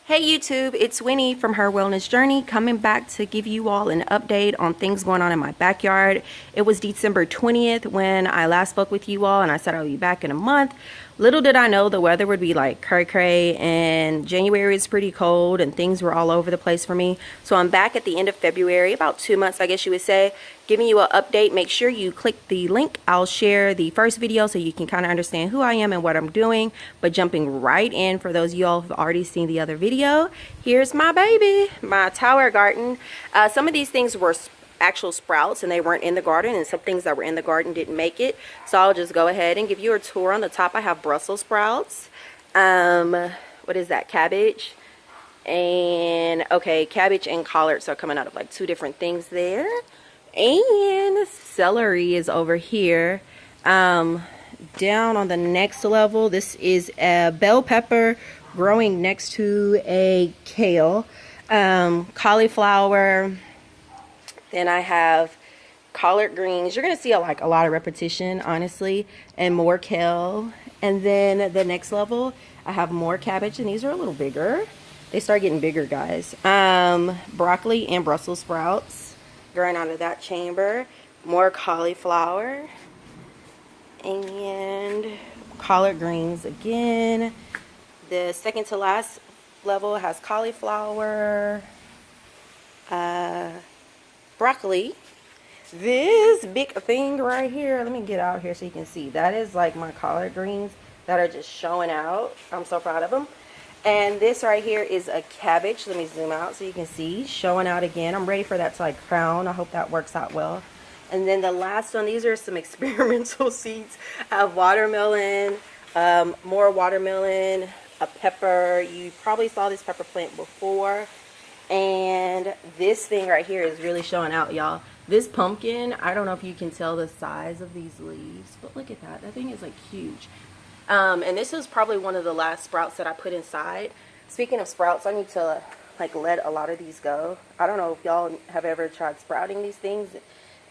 Hey YouTube, it's Winnie from Her Wellness Journey, coming back to give you all an update on things going on in my backyard. It was December 20th when I last spoke with you all, and I said I'll be back in a month. Little did I know the weather would be like cray-cray, and January is pretty cold and things were all over the place for me. So I'm back at the end of February, about 2 months I guess you would say, giving you an update. Make sure you click the link. I'll share the first video so you can kind of understand who I am and what I'm doing. But jumping right in, for those of y'all who've already seen the other video, here's my baby, my tower garden. Some of these things were actual sprouts and they weren't in the garden, and some things that were in the garden didn't make it. So I'll just go ahead and give you a tour. On the top I have Brussels sprouts. What is that? Cabbage. And okay, cabbage and collards are coming out of like two different things there. And celery is over here. Down on the next level, this is a bell pepper growing next to a kale. Cauliflower. Then I have collard greens. You're gonna see a lot of repetition, honestly, and more kale. And then the next level, I have more cabbage, and these are a little bigger. They start getting bigger, guys. Broccoli and Brussels sprouts growing out of that chamber. More cauliflower and collard greens again. The second to last level has cauliflower, broccoli. This big thing right here, let me get out here so you can see. That is like my collard greens that are just showing out. I'm so proud of them. And this right here is a cabbage. Let me zoom out so you can see. Showing out again. I'm ready for that to like crown. I hope that works out well. And then the last one, these are some experimental seeds. I have watermelon, more watermelon, a pepper. You probably saw this pepper plant before. And this thing right here is really showing out, y'all. This pumpkin, I don't know if you can tell the size of these leaves, but look at that. That thing is like huge. And this is probably one of the last sprouts that I put inside. Speaking of sprouts, I need to like let a lot of these go. I don't know if y'all have ever tried sprouting these things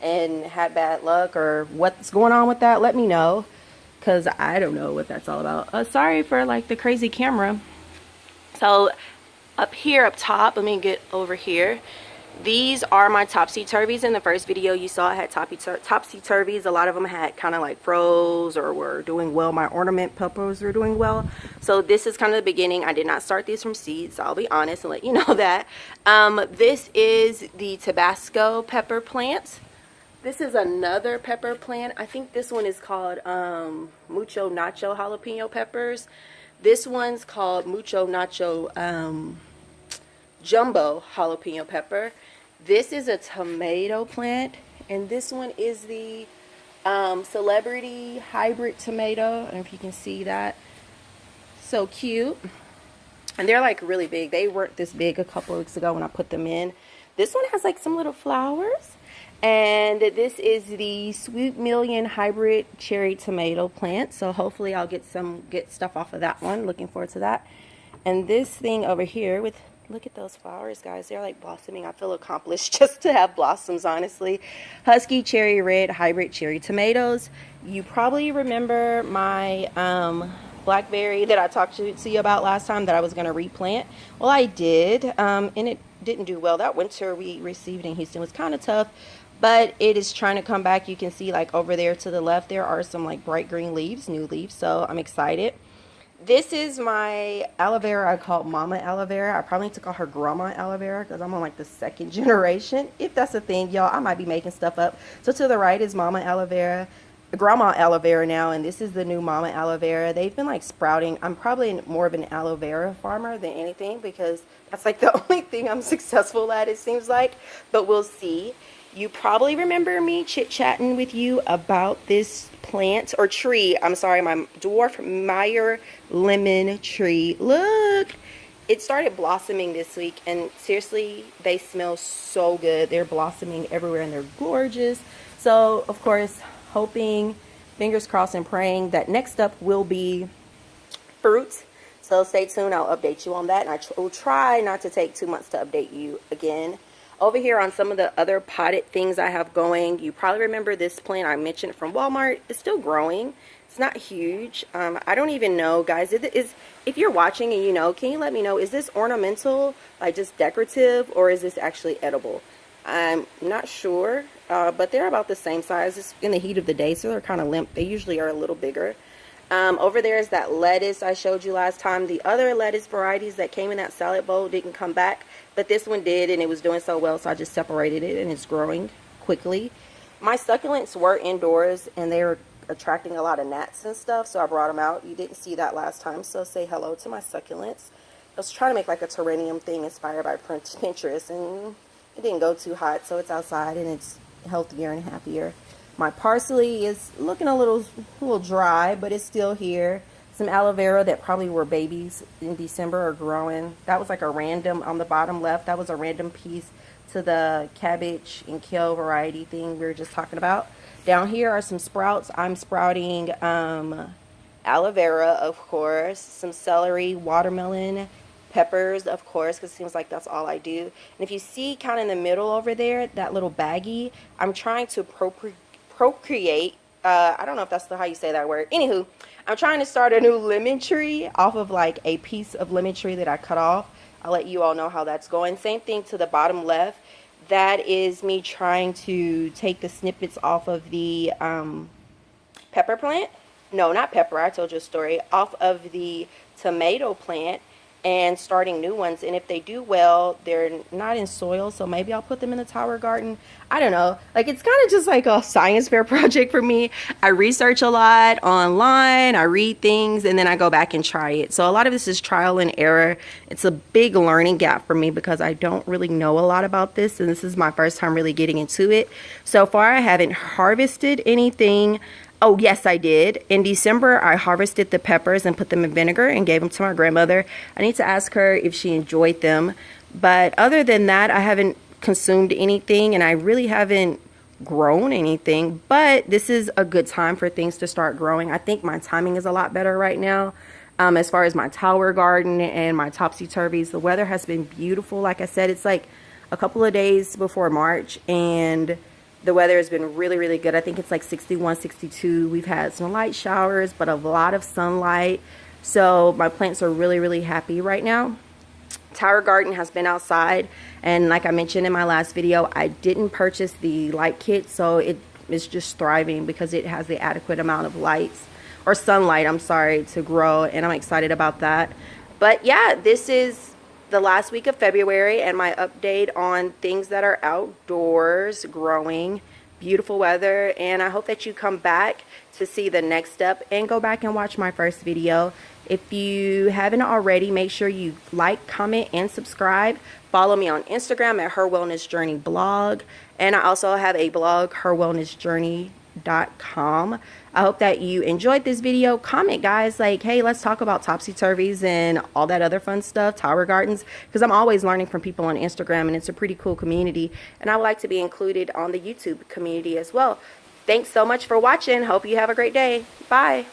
and had bad luck or what's going on with that. Let me know, because I don't know what that's all about. Sorry for like the crazy camera. So up here up top, let me get over here. These are my topsy-turvies. In the first video you saw, I had topsy-turvies. A lot of them had kind of like froze or were doing well. My ornament peppers were doing well. So this is kind of the beginning. I did not start these from seeds, so I'll be honest and let you know that. This is the Tabasco pepper plant. This is another pepper plant. I think this one is called Mucho Nacho jalapeno peppers. This one's called Mucho Nacho Jumbo jalapeno pepper. This is a tomato plant, and this one is the celebrity hybrid tomato. I don't know if you can see that. So cute. And they're like really big. They weren't this big a couple of weeks ago when I put them in. This one has like some little flowers. And this is the Sweet Million hybrid cherry tomato plant. So hopefully I'll get stuff off of that one. Looking forward to that. And this thing over here with, look at those flowers, guys. They're like blossoming. I feel accomplished just to have blossoms, honestly. Husky cherry red hybrid cherry tomatoes. You probably remember my blackberry that I talked to you about last time that I was going to replant. Well, I did, and it didn't do well. That winter we received in Houston was kind of tough, but it is trying to come back. You can see like over there to the left, there are some like bright green leaves, new leaves, so I'm excited. This is my aloe vera. I call it Mama aloe vera. I probably need to call her Grandma aloe vera because I'm on like the second generation. If that's a thing, y'all, I might be making stuff up. So to the right is Mama aloe vera, Grandma aloe vera now, and this is the new Mama aloe vera. They've been like sprouting. I'm probably more of an aloe vera farmer than anything because that's like the only thing I'm successful at, it seems like, but we'll see. You probably remember me chit-chatting with you about this plant or tree. I'm sorry, my dwarf Meyer lemon tree. Look, it started blossoming this week, and seriously, they smell so good. They're blossoming everywhere, and they're gorgeous. So, of course, hoping, fingers crossed and praying that next up will be fruit. So stay tuned. I'll update you on that, and I will try not to take 2 months to update you again. Over here on some of the other potted things I have going, you probably remember this plant I mentioned from Walmart. It's still growing. It's not huge. I don't even know, guys. If you're watching and you know, can you let me know, is this ornamental, like just decorative, or is this actually edible? I'm not sure, but they're about the same size. It's in the heat of the day, so they're kind of limp. They usually are a little bigger. Over there is that lettuce I showed you last time. The other lettuce varieties that came in that salad bowl didn't come back, but this one did, and it was doing so well, so I just separated it, and it's growing quickly. My succulents were indoors, and they were attracting a lot of gnats and stuff, so I brought them out. You didn't see that last time, so say hello to my succulents. I was trying to make like a terrarium thing inspired by Pinterest, and it didn't go too hot, so it's outside and it's healthier and happier. My parsley is looking a little dry, but it's still here. Some aloe vera that probably were babies in December are growing. That was like a random, on the bottom left, that was a random piece to the cabbage and kale variety thing we were just talking about. Down here are some sprouts. I'm sprouting aloe vera, of course, some celery, watermelon, peppers, of course, because it seems like that's all I do. And if you see kind of in the middle over there, that little baggie, I'm trying to procreate. I don't know if that's how you say that word. Anywho, I'm trying to start a new lemon tree off of like a piece of lemon tree that I cut off. I'll let you all know how that's going. Same thing to the bottom left. That is me trying to take the snippets off of the pepper plant. No, not pepper. I told you a story. Off of the tomato plant and starting new ones. And if they do well, they're not in soil, so maybe I'll put them in the tower garden. I don't know. Like, it's kind of just like a science fair project for me. I research a lot online, I read things, and then I go back and try it. So a lot of this is trial and error. It's a big learning gap for me because I don't really know a lot about this, and this is my first time really getting into it. So far, I haven't harvested anything. Oh, yes, I did. In December, I harvested the peppers and put them in vinegar and gave them to my grandmother. I need to ask her if she enjoyed them. But other than that, I haven't consumed anything, and I really haven't grown anything. But this is a good time for things to start growing. I think my timing is a lot better right now. As far as my tower garden and my topsy-turvies, the weather has been beautiful. Like I said, it's like a couple of days before March, and the weather has been really, really good. I think it's like 61, 62. We've had some light showers, but a lot of sunlight. So my plants are really, really happy right now. Tower garden has been outside. And like I mentioned in my last video, I didn't purchase the light kit. So it is just thriving because it has the adequate amount of lights, or sunlight, I'm sorry, to grow. And I'm excited about that. But yeah, this is the last week of February and my update on things that are outdoors growing. Beautiful weather, and I hope that you come back to see the next step and go back and watch my first video. If you haven't already, make sure you like, comment, and subscribe. Follow me on Instagram at herwellnessjourney blog, and I also have a blog, herwellnessjourney.com. I hope that you enjoyed this video. Comment, guys, like, hey, let's talk about topsy-turvies and all that other fun stuff, tower gardens, because I'm always learning from people on Instagram, and it's a pretty cool community, and I would like to be included on the YouTube community as well. Thanks so much for watching. Hope you have a great day. Bye.